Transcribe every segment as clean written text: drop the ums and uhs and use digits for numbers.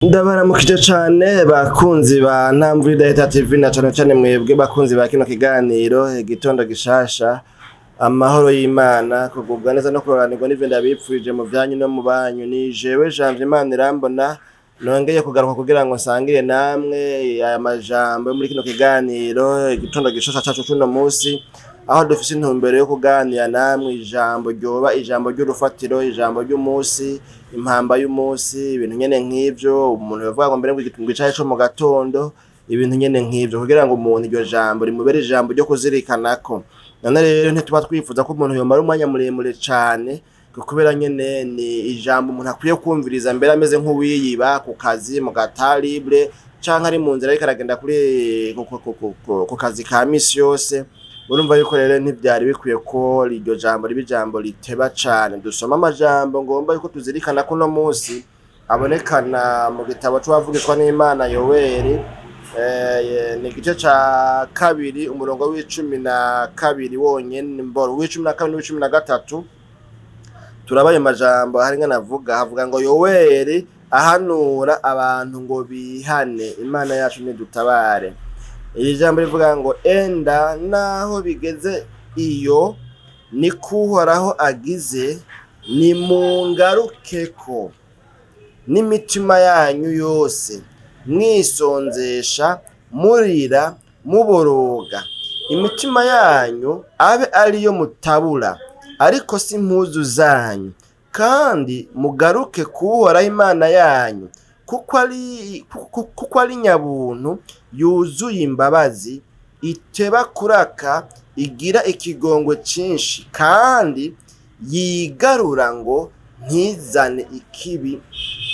Ndabaramukije cane bakunzi ba Ntamvura Idahita TV na cane mwebwe bakunzi ba kino kiganiro igitondo gishasha, amahoro y'Imana kugubwa neza no kuroranirwa n'ivyo ndabipfurije mu vyanyu no mu banyu. Ni jewe Janvier Manirambona nongeye kugaruka kugira ngo nsangire namwe aya majambo muri kino kiganiro igitondo gishasha cacu cuno musi, aho dufise intumbero yo kuganira namwe ijambo ryoba ijambo ry'urufatiro, ijambo ry'umusi, impamba y'umusi, ibintu nyene nk'ivyo umuntu yavuga ngo mbere ngo igitungwa icaye co mu gatondo, ibintu nyene nk'ivyo kugira ngo umuntu iryo jambo rimubere ijambo ryo kuzirikanako. None rero ntituba twifuza ko umuntu yomara umwanya muremure cane, kubera nyene ni ijambo umuntu akwiye kumviriza mbere ameze nk'uwiyiba ku kazi mu gatalibre canke ari mu nzira ariko aragenda kuri ku kazi ka misi yose. Urumva yuko rero ntivyari bikwiye ko iryo jambo riba ijambo riteba cane. Dusoma amajambo ngomba yuko tuzirikana kuno musi abonekana mu gitabo c'uwavugishwa n'Imana Yoweri, ni igice ca kabiri umurongo w'12 wonyene, mboro w'12 n'uw'13 turaba ayo majambo hari havuga ngo Yoweri ahanura abantu ngo bihane, Imana yacu nidutabare. Iri jambo rivuga ngo enda naho bigeze iyo ni kuhoraho agize nimungarukeko n'imitima yanyu yose, mwisonzesha murira muboroga, imitima yanyu abe ariyo mutabura ariko si impuzu zanyu, kandi mugaruke kuhoraho Imana yanyu kuko ari nyabuntu yuzuye imbabazi, iteba kuraka, igira ikigongwe cinshi, kandi yigarura ngo ntizane ikibi.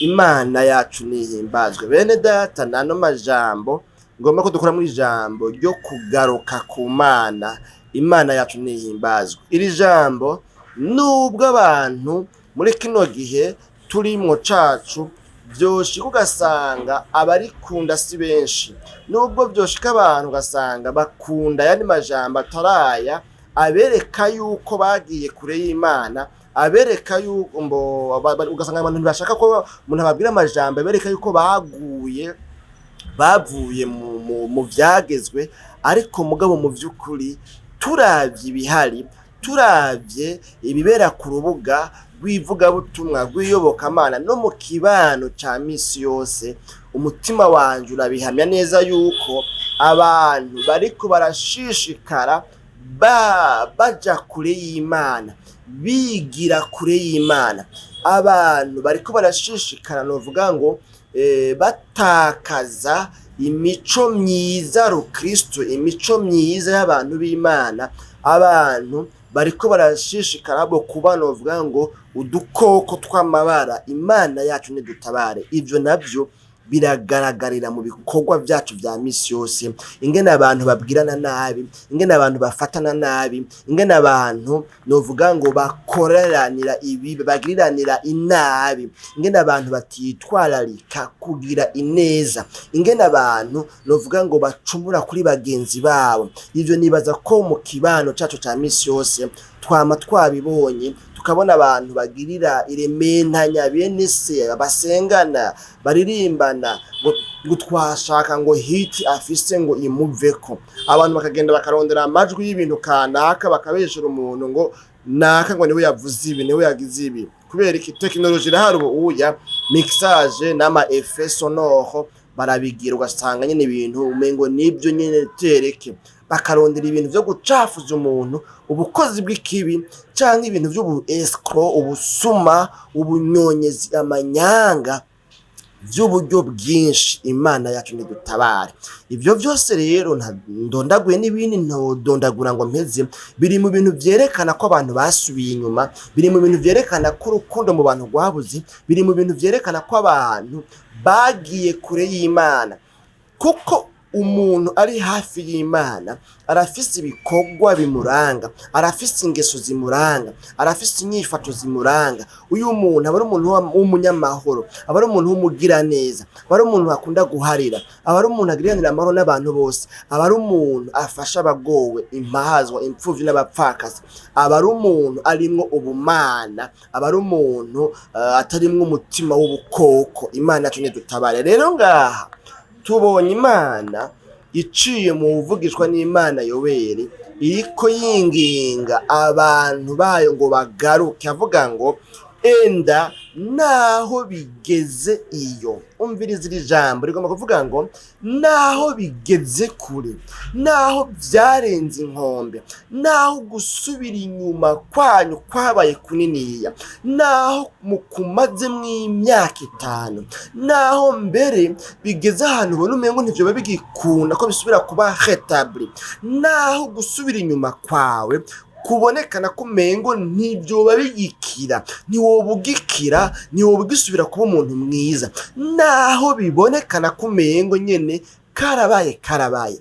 Imana yacu nihimbazwe. Bene data, nano majambo ngomba ko dukora muri ijambo ryo kugaruka ku Mana. Imana yacu nihimbazwe. Iri jambo nubwo abantu muri kino gihe turimwo cacu vyoshika ugasanga abarikunda si benshi, nubwo vyoshika abantu ugasanga bakunda yani majambo ataraya abereka yuko bagiye kure y'Imana, abereka yuko ugasanga abantu ntibashaka ko umuntu ababwira amajambo abereka yuko bavuye mu vyagezwe, ariko mugabo mu vy'ukuri turavye ibihari, turavye ibibera ku rubuga rw'ivugabutumwa rw'iyobokamana no mu kibano ca misi yose, umutima wanje urabihamya neza yuko abantu bariko barashishikara baja kure y'Imana, bigira kure y'Imana. Abantu bariko barashishikara novuga ngo batakaza imico myiza rukristo, imico myiza y'abantu b'Imana. Abantu bariko barashishikara bo kuba novuga ngo udukoko tw'amabara. Imana yacu nidutabare. Ivyo navyo biragaragarira mu bikorwa vyacu vya misi yose, ingene abantu babwirana nabi, ingene abantu bafatana nabi, ingene abantu novuga ngo bakoreranira ibibi, bagiriranira inabi, ingene abantu batitwararika kugira ineza, ingene abantu novuga ngo bacumura kuri bagenzi babo. Ivyo nibaza ko mu kibano cacu ca misi yose twama twabibonye, tukabona abantu bagirira irementanya bene se, basengana, baririmbana ngo twashaka ngo hiti afise ngo imuveko. Abantu bakagenda bakarondera amajwi y'ibintu kanaka bakabeshera umuntu ngo naka ngo niwe yavuze ibi, niwe yagize ibi. Kubera iki technology irahari ubu uya mixage n'ama effet sonore barabigira, ugasanga nyene ibintu umengo nibyo nyene tereke, bakarondera ibintu vyo gucafuza umuntu, ubukozi bw'ikibi canke ibintu vy'ubu escroc, ubusuma, ubunyonyezi, amanyanga vy'uburyo bwinshi. Imana yacu nidutabare. Ivyo vyose rero ndondaguye n'ibindi ntodondagura ngo mpeze, biri mu bintu vyerekana ko abantu basubiye inyuma, biri mu bintu vyerekana ko urukundo mu bantu rwabuze, biri mu bintu vyerekana ko abantu bagiye kure y'Imana. Kuko umuntu ari hafi y'Imana arafise ibikorwa bimuranga, arafise ingeso zimuranga, arafise inyifato zimuranga. Uyu muntu aba ari umuntu w'umunyamahoro, aba ari umuntu w'umugira neza, aba ari umuntu akunda guharira, aba ari umuntu agiriranira amahoro n'abantu bose, aba ari umuntu afasha abagowe, impahazwa, impfuvyi n'abapfakazi, aba ari umuntu arimwo ubumana, aba ari umuntu atarimwo umutima w'ubukoko. Imana yacu nidutabare. Rero ngaha tubonye Imana iciye mu buvugishwa n'Imana Yoweli iriko yinginga abantu bayo ngo bagaruke, avuga ngo enda naho bigeze iyo. Umviriza iri jambo rigomba kuvuga ngo naho bigeze kure, naho byarenze inkombe, naho gusubira inyuma kwanyu kwabaye kuniniya, naho mukumaze mw'imyaka 5, naho mbere bigeze ahantu ubona umengo ntivyo bigikunda ko bisubira kuba rétabli, naho gusubira inyuma kwawe kubonekana ko umengo ntibyoba bigikira, ntiwobugikira, ntiwobugisubira kuba umuntu mwiza, naho bibonekana ko umengo nyene karabaye.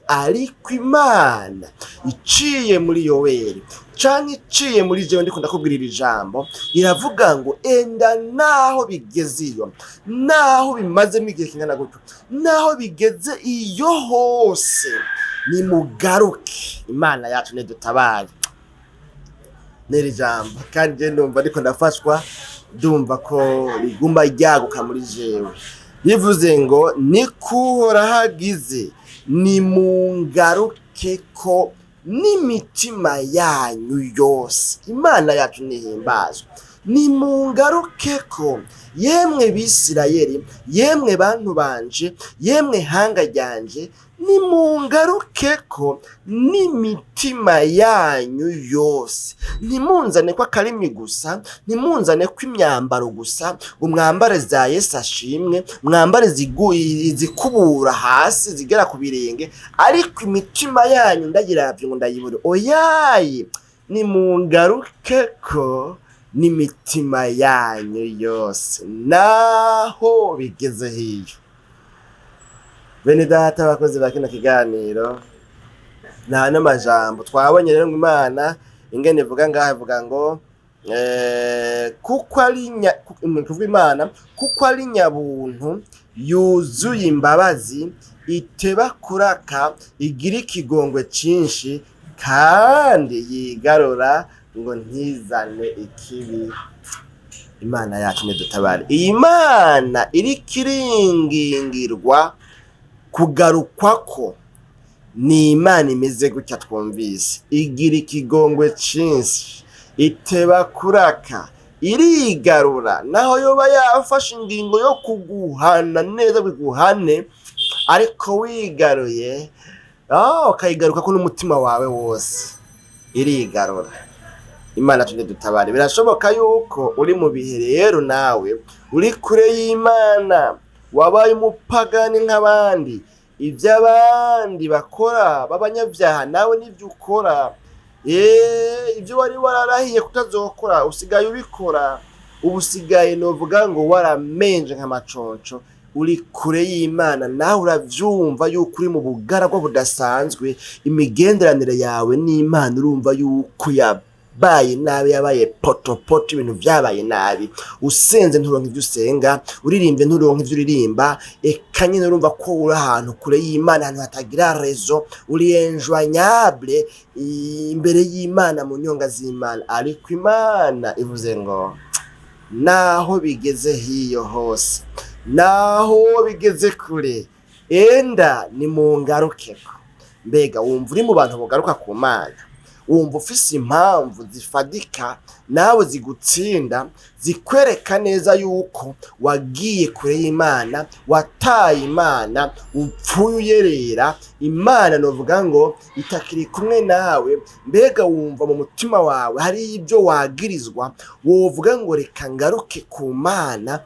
Ariko Imana iciye muri Yoweli canke iciye muri jewe ndiko ndakubwira iri jambo, iravuga ngo enda naho bigeze iyo, naho bimazemo igihe kingana gutyo, naho bigeze iyo hose, nimugaruke. Imana yacu nidutabare. Neri jambo kandi je ndumva ariko ndafashwa, ndumva ko rigumba ryaguka muri jewe. Bivuze ngo nikuhora hagize nimungaruke ko n'imitima yanyu yose. Imana yacu nihimbazwe. Nimungaruke ko yemwe Bisirayeli, yemwe bantu banje, yemwe hanga ryanje, nimungaruke ko n'imitima yanyu yose. Ntimunzane ko akarimi gusa, ntimunzane ko imyambaro gusa, umwambare za Yesu ashimwe, mwambare zikubura hasi zigera ku birenge, ariko imitima yanyu ndagiravye ngo ndayibure. Oyaye, nimungaruke ko n'imitima yanyu yose, naho bigeze hiyo. Bene data bakozi ba kino kiganiro, nta n'amajambo twabonye rero ngo Imana ingene ivuga ngaha, ivuga ngo kuko ari nyabuntu, yuzuye imbabazi, iteba kuraka, igira ikigongwe cinshi, kandi yigarura ngo ntizane ikibi. Imana yacu nidutabare. Iyi Mana iriko iringingirwa kugarukwako ni Imana imeze gutya twumvise, igira ikigongwe cinshi, iteba kuraka, irigarura. Naho yoba yafashe ingingo yo kuguhana neza biguhane, ariko wigaruye ukayigaruka ko n'umutima wawe wose, irigarura. Imana tunde dutabare. Birashoboka yuko uri mu bihe rero nawe uri kure y'Imana, wabaye umupagani nk'abandi, iby'abandi bakora b'abanyabyaha nawe n'ibyo ukora, ibyo wari wararahiye kutazokora usigaye ubikora. Ubusigaye novuga ngo waramenje nk'amaconco, uri kure y'Imana. Nawe uravyumva yuko uri mu bugaragwa budasanzwe, imigenderanire yawe n'Imana urumva yuko yabaye nabi, yabaye potopoto, ibintu vyabaye nabi. Usenze nturonka ivyo usenga, uririmbye nturonka ivyo uririmba, eka nyene urumva ko uri ahantu kure y'Imana, ahantu hatagira rezo, uri enjoignable imbere y'Imana, mu nyonga z'Imana. Ariko Imana ivuze ngo naho bigeze hiyo hose, naho bigeze kure, enda nimungarukeko. Mbega wumva uri mu bantu bogaruka ku Mana? Wumva ufise impamvu zifadika nawe zigutsinda, zikwereka neza yuko wagiye kure y'Imana, wataye Imana, upfuye uyerera Imana, novuga ngo itakiri kumwe nawe? Mbega wumva mu mutima wawe hari ibyo wagirizwa, wovuga ngo reka ngaruke ku Mana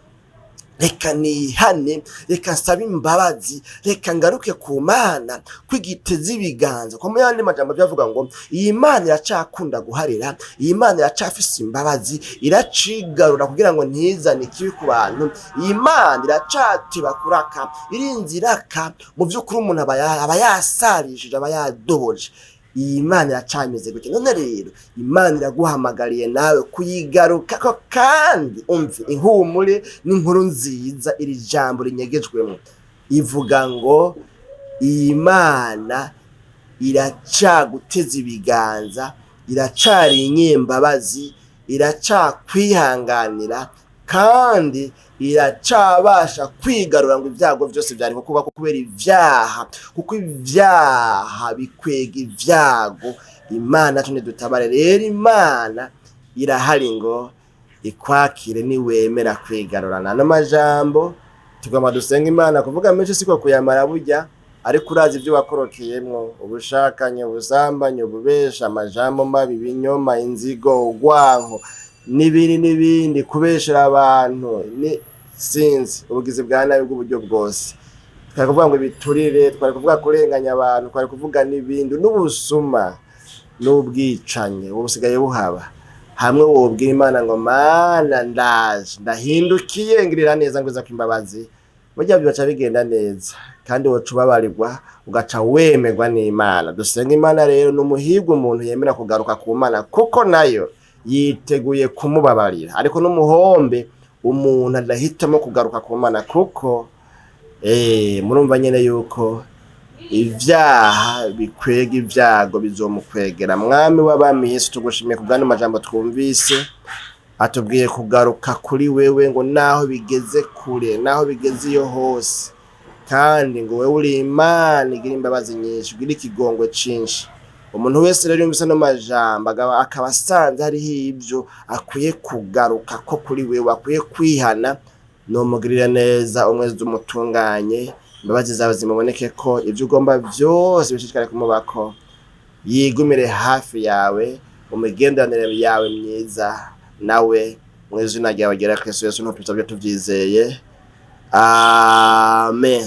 reka nihane, reka nsabe imbabazi, reka ngaruke ku Mana kwigiteza ibiganza. Ko mu yandi majambo byavuga ngo iyi Mana iracakunda guharira, iyi Mana iracafise imbabazi, iracigarura kugira ngo ntizane ikibi ku bantu, iyi Mana iracatiba kuraka, irinziraka mu by'ukuri umuntu aba yasarishije, aba yadoboje. Iyi Mana iracameze gutya. None rero Imana iraguhamagariye nawe kuyigarukako, kandi umve ihumure n'inkuru nziza iri jambo rinyegejwemo. Ivuga ngo iyi Mana iracaguteza ibiganza, iracari inyembabazi, iracakwihanganira, kandi iracabasha kwigarura ngo ibyago byose byari kuba kubera ibyaha, kuko ibyaha bikwega ibyago. Imana tune dutabare rero, Imana irahari ngo ikwakire niwemera kwigarurana. N'amajambo tugomba dusenga Imana kuvuga menshi siko kuyamara burya, ariko urazi ibyo wakorokeyemwo: ubushakanye, ubusambanye, ububesha, amajambo mabi, ibinyoma, inzigo, urwanko n'ibindi, kubeshera abantu, ni sinzi ubugizi bwa nabi bw'uburyo bwose. Twari kuvuga ngo ibiturire, twari kuvuga kurenganya abantu, twari kuvuga n'ibindi, n'ubusuma n'ubwicanye busigaye buhaba. Hamwe wobwira Imana ngo Mana ndaje, ndahindukiye, ngirira neza, ngwiza kwimbabazi, burya bibaca bigenda neza, kandi woca ubabarirwa, ugaca wemerwa n'Imana. Dusenga Imana rero n'umuhirwe umuntu yemera kugaruka ku Mana, kuko nayo yiteguye kumubabarira. Ariko n'umuhombe umuntu adahitamo kugaruka ku Mana, kuko murumva nyene yuko ibyaha bikwega ibyago bizomukwegera. Mwami w'abami Yesu, tugushimiye ku bw'ano majambo twumvise, atubwiye kugaruka kuri wewe, ngo naho bigeze kure, naho bigeze iyo hose, kandi ngo wewe uri Imana igira imbabazi nyinshi, ugira ikigongwe cinshi. Umuntu wese rero yumvise no majambo akaba asanze hariho ibyo akwiye kugaruka ko kuri wewe, akwiye kwihana, nomugirira neza, umwezi umutunganye, imbabazi zawe zimuboneke ko, ibyo ugomba byose bishishikare kumubako, yigumire hafi yawe, umugenderanire yawe myiza nawe, mu izina ryawe ryera Kristo Yesu, n'utubyo tuvyizeye, amen.